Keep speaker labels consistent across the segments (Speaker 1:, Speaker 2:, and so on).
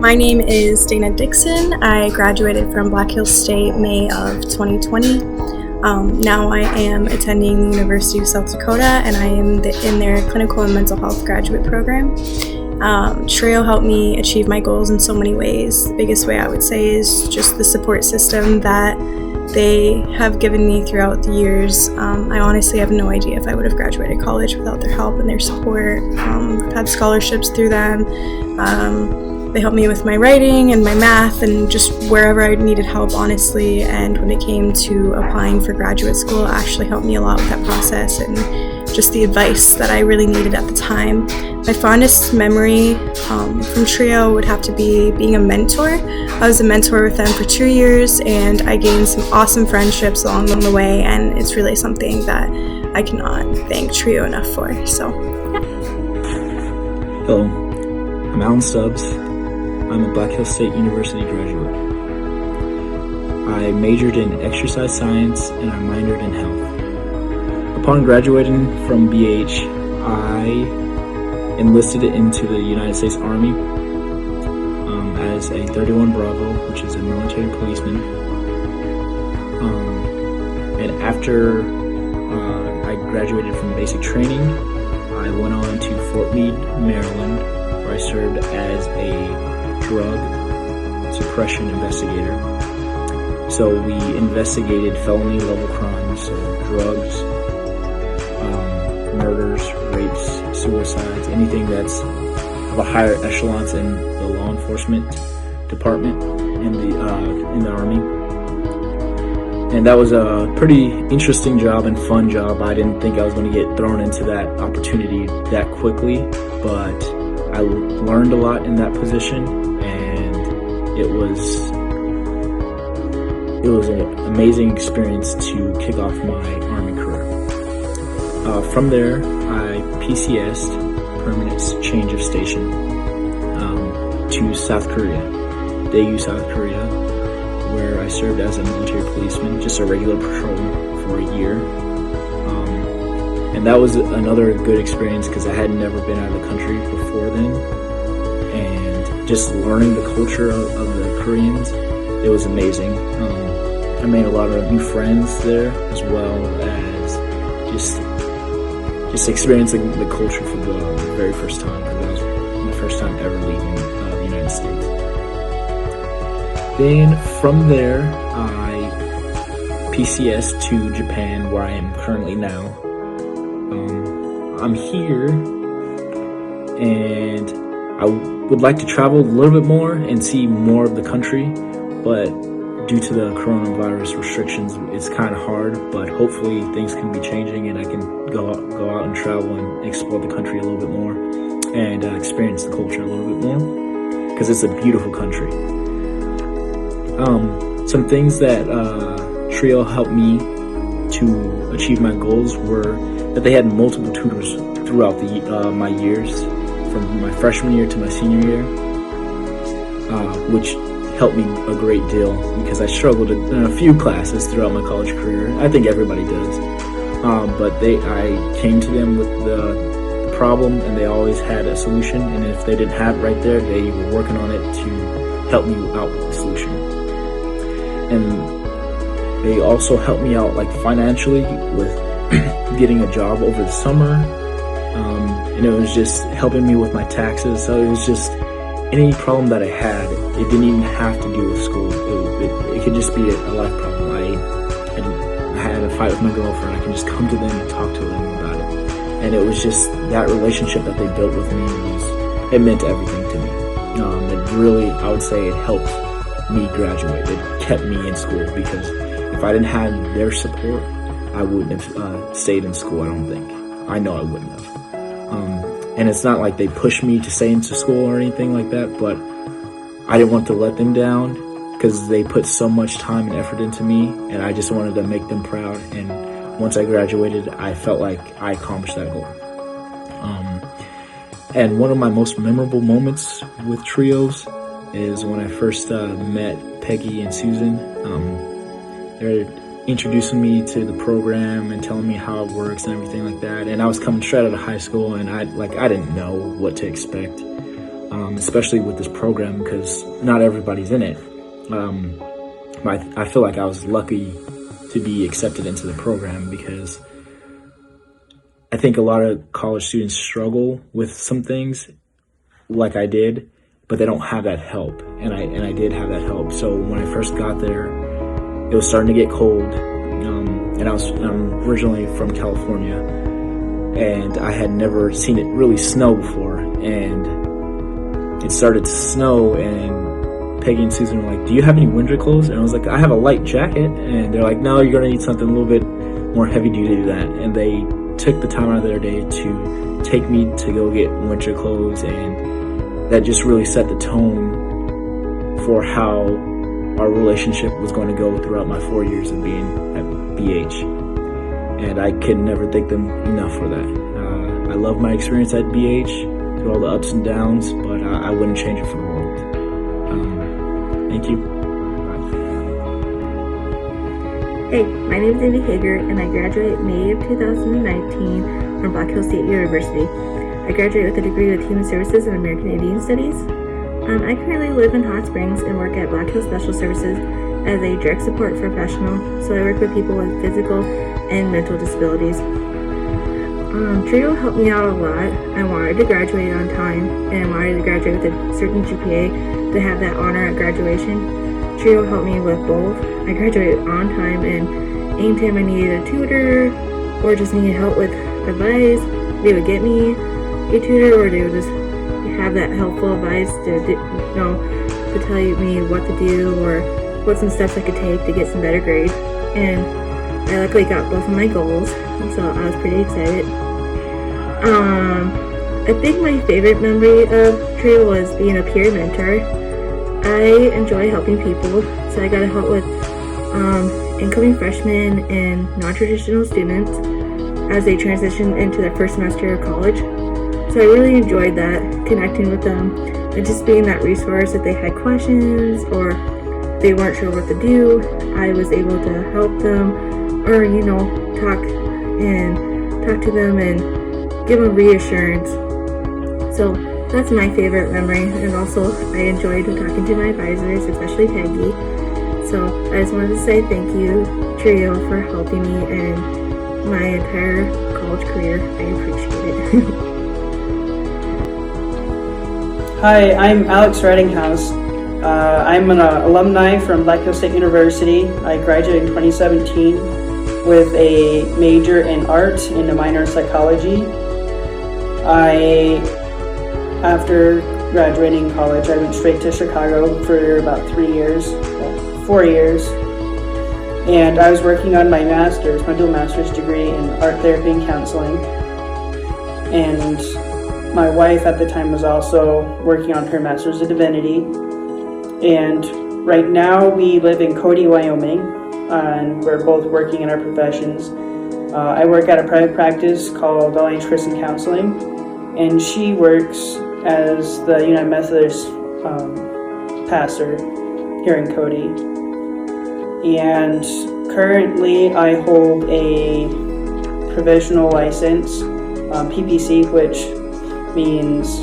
Speaker 1: My name is Dana Dixon. I graduated from Black Hills State May of 2020. Now I am attending the University of South Dakota, and I am in their clinical and mental health graduate program. TRIO helped me achieve my goals in so many ways. The biggest way I would say is just the support system that they have given me throughout the years. I honestly have no idea if I would have graduated college without their help and their support. I've had scholarships through them. They helped me with my writing and my math and just wherever I needed help, honestly. And when it came to applying for graduate school, it actually helped me a lot with that process and just the advice that I really needed at the time. My fondest memory from TRIO would have to be being a mentor. I was a mentor with them for 2 years, and I gained some awesome friendships along the way, and it's really something that I cannot thank TRIO enough for. So, yeah.
Speaker 2: Hello, I'm Alan Stubbs. I'm a Black Hills State University graduate. I majored in exercise science and I minored in health. Upon graduating from BH, I enlisted into the United States Army as a 31 Bravo, which is a military policeman. And after I graduated from basic training, I went on to Fort Meade, Maryland, where I served as a drug suppression investigator. So we investigated felony level crimes, so drugs, murders, rapes, suicides, anything that's of a higher echelon in the law enforcement department in the Army. And that was a pretty interesting job and fun job. I didn't think I was going to get thrown into that opportunity that quickly, but I learned a lot in that position, and it was an amazing experience to kick off my Army career. From there, I PCS'd, permanent change of station, to South Korea, Daegu, South Korea, where I served as a military policeman, just a regular patrol for a year. And that was another good experience because I had never been out of the country before then. And just learning the culture of the Koreans, it was amazing. I made a lot of new friends there, as well as just experiencing the culture for the very first time, because that was my first time ever leaving the United States. Then from there, I PCS'd to Japan, where I am currently now. I'm here, and I would like to travel a little bit more and see more of the country, but due to the coronavirus restrictions, it's kind of hard, but hopefully things can be changing and I can go out and travel and explore the country a little bit more and experience the culture a little bit more, because it's a beautiful country. Some things that TRIO helped me to achieve my goals were that they had multiple tutors throughout my years, from my freshman year to my senior year, which helped me a great deal because I struggled in a few classes throughout my college career. I think everybody does, but I came to them with the problem, and they always had a solution. And if they didn't have it right there, they were working on it to help me out with the solution. And they also helped me out financially with getting a job over the summer, and it was just helping me with my taxes. So it was just any problem that I had, it didn't even have to do with school. It could just be a life problem. I had a fight with my girlfriend, I can just come to them and talk to them about it. And it was just that relationship that they built with me, it meant everything to me. It really, I would say, it helped me graduate. It kept me in school, because if I didn't have their support, I wouldn't have stayed in school, I don't think. I know I wouldn't have. And it's not like they pushed me to stay into school or anything like that, but I didn't want to let them down because they put so much time and effort into me, and I just wanted to make them proud. And once I graduated, I felt like I accomplished that goal. And one of my most memorable moments with TRIOs is when I first met Peggy and Susan. They're introducing me to the program and telling me how it works and everything like that. And I was coming straight out of high school, and I didn't know what to expect. especially with this program because not everybody's in it. I feel like I was lucky to be accepted into the program because I think a lot of college students struggle with some things like I did, but they don't have that help, and I did have that help. So when I first got there, it was starting to get cold, and I'm originally from California, and I had never seen it really snow before, and it started to snow, and Peggy and Susan were like, "Do you have any winter clothes?" And I was like, "I have a light jacket," and they're like, "No, you're gonna need something a little bit more heavy duty than that," and they took the time out of their day to take me to go get winter clothes, and that just really set the tone for how our relationship was going to go throughout my 4 years of being at BH. And I could never thank them enough for that. I love my experience at BH through all the ups and downs, but I wouldn't change it for the world. Thank you.
Speaker 3: Hey, my name is Amy Hager, and I graduated May of 2019 from Black Hills State University. I graduated with a degree with Human Services and American Indian Studies. I currently live in Hot Springs and work at Black Hills Special Services as a direct support professional, so I work with people with physical and mental disabilities. TRIO helped me out a lot. I wanted to graduate on time, and I wanted to graduate with a certain GPA to have that honor at graduation. TRIO helped me with both. I graduated on time, and anytime I needed a tutor or just needed help with advice, they would get me a tutor, or they would just have that helpful advice to tell me what to do or what some steps I could take to get some better grades. And I luckily got both of my goals, and so I was pretty excited. I think my favorite memory of TRIO was being a peer mentor. I enjoy helping people, so I got to help with incoming freshmen and non-traditional students as they transition into their first semester of college. So I really enjoyed that, connecting with them and just being that resource if they had questions or they weren't sure what to do. I was able to help them or, talk to them and give them reassurance. So that's my favorite memory, and also I enjoyed talking to my advisors, especially Peggy. So I just wanted to say thank you, TRIO, for helping me and my entire college career. I appreciate it.
Speaker 4: Hi, I'm Alex Reddinghouse. I'm an alumni from Black Hills State University. I graduated in 2017 with a major in art and a minor in psychology. After graduating college, I went straight to Chicago for about 4 years. And I was working on my dual master's degree in art therapy and counseling. And my wife at the time was also working on her master's of divinity. And right now we live in Cody, Wyoming, and we're both working in our professions. I work at a private practice called Alliance Christian Counseling, and she works as the United Methodist pastor here in Cody. And currently I hold a provisional license, PPC, which means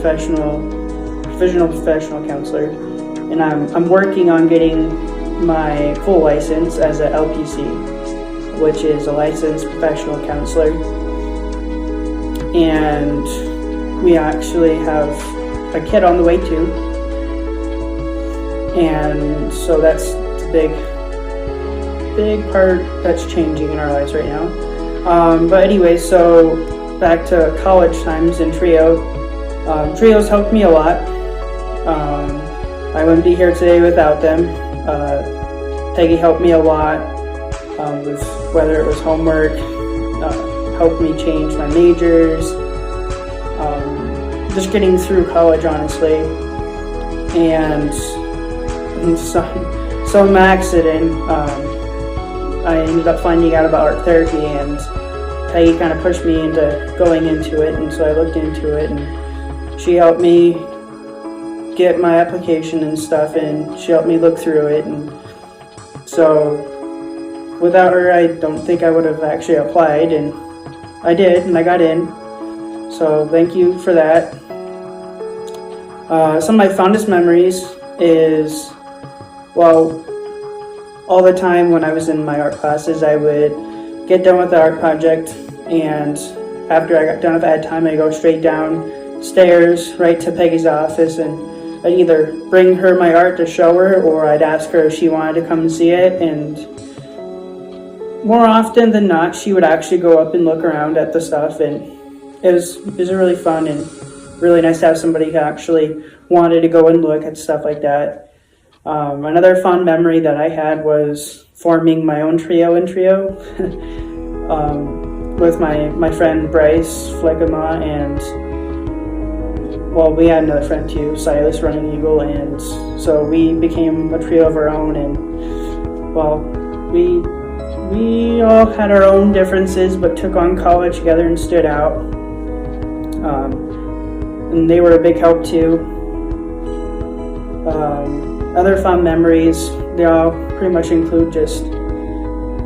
Speaker 4: provisional professional counselor, and I'm working on getting my full license as a LPC, which is a licensed professional counselor. And we actually have a kid on the way too, and so that's a big part that's changing in our lives right now. But anyway, so back to college times in TRIO. TRIO's helped me a lot. I wouldn't be here today without them. Peggy helped me a lot with whether it was homework, helped me change my majors, just getting through college, honestly. And some accident, I ended up finding out about art therapy, and Peggy kind of pushed me into going into it, and so I looked into it, and she helped me get my application and stuff, and she helped me look through it. And so without her, I don't think I would have actually applied, and I did, and I got in. So thank you for that. Some of my fondest memories is, well, all the time when I was in my art classes, I would get done with the art project, and after I got done, if I had time, I'd go straight downstairs right to Peggy's office, and I'd either bring her my art to show her, or I'd ask her if she wanted to come and see it. And more often than not, she would actually go up and look around at the stuff, and it was really fun and really nice to have somebody who actually wanted to go and look at stuff like that. Another fond memory that I had was forming my own trio in trio with my friend Bryce Fleckema, and well, we had another friend too, Silas Running Eagle, and so we became a trio of our own. And well, we all had our own differences, but took on college together and stood out. And they were a big help too. Other fun memories, they all pretty much include just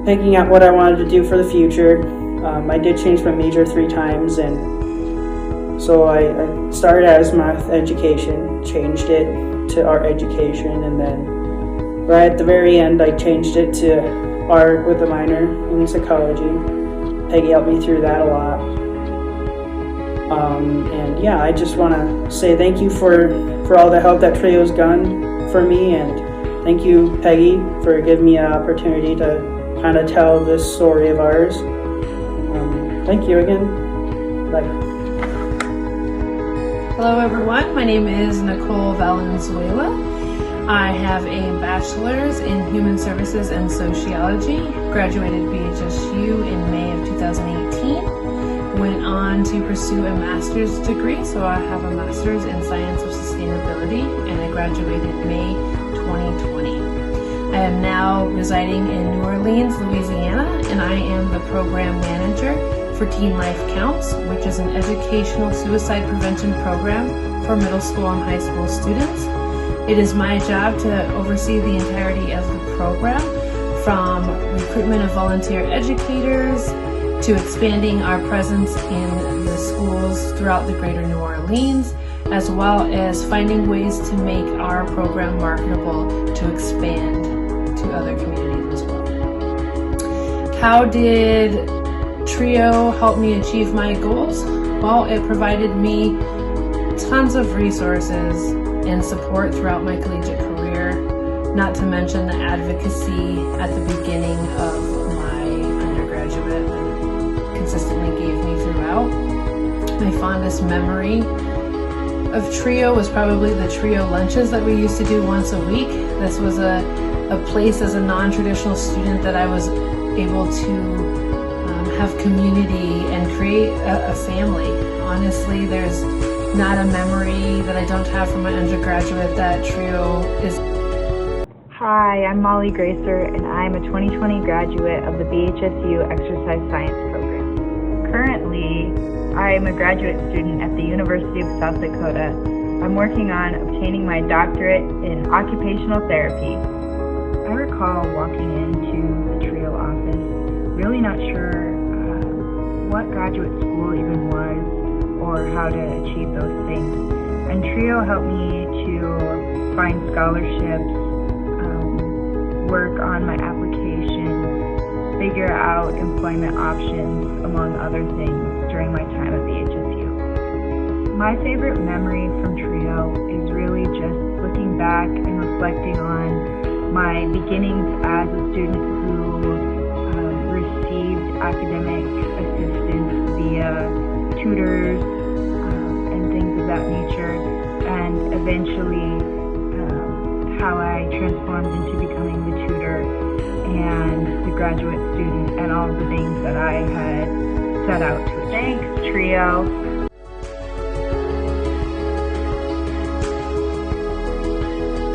Speaker 4: picking out what I wanted to do for the future. I did change my major 3 times, and so I started as math education, changed it to art education, and then right at the very end I changed it to art with a minor in psychology. Peggy helped me through that a lot. And yeah, I just want to say thank you for all the help that Trio's done for me, and thank you, Peggy, for giving me an opportunity to kind of tell this story of ours. Thank you again. Bye.
Speaker 5: Hello everyone, my name is Nicole Valenzuela. I have a bachelor's in human services and sociology, graduated BHSU in May of 2018. Went on to pursue a master's degree, so I have a master's in science of sustainability, and I graduated May 2020. I am now residing in New Orleans, Louisiana, and I am the program manager for Teen Life Counts, which is an educational suicide prevention program for middle school and high school students. It is my job to oversee the entirety of the program, from recruitment of volunteer educators to expanding our presence in the schools throughout the greater New Orleans, as well as finding ways to make our program marketable to expand to other communities as well. How did Trio help me achieve my goals? Well, it provided me tons of resources and support throughout my collegiate career, not to mention the advocacy at the beginning of my undergraduate that it consistently gave me throughout. My fondest memory of Trio was probably the Trio lunches that we used to do once a week. This was a place as a non-traditional student that I was able to have community and create a family. Honestly, there's not a memory that I don't have from my undergraduate that Trio is.
Speaker 6: Hi, I'm Molly Gracer, and I'm a 2020 graduate of the BHSU Exercise Science program. Currently, I'm a graduate student at the University of South Dakota. I'm working on obtaining my doctorate in occupational therapy. I recall walking into the Trio office, really not sure what graduate school even was or how to achieve those things. And Trio helped me to find scholarships, work on my application, figure out employment options, among other things, during my time at BHSU. My favorite memory from Trio is really just looking back and reflecting on my beginnings as a student who received academic assistance via tutors and things of that nature, and eventually how I transformed into becoming the tutor and the graduate student and all of the things that I had set out to achieve. Thanks, Trio.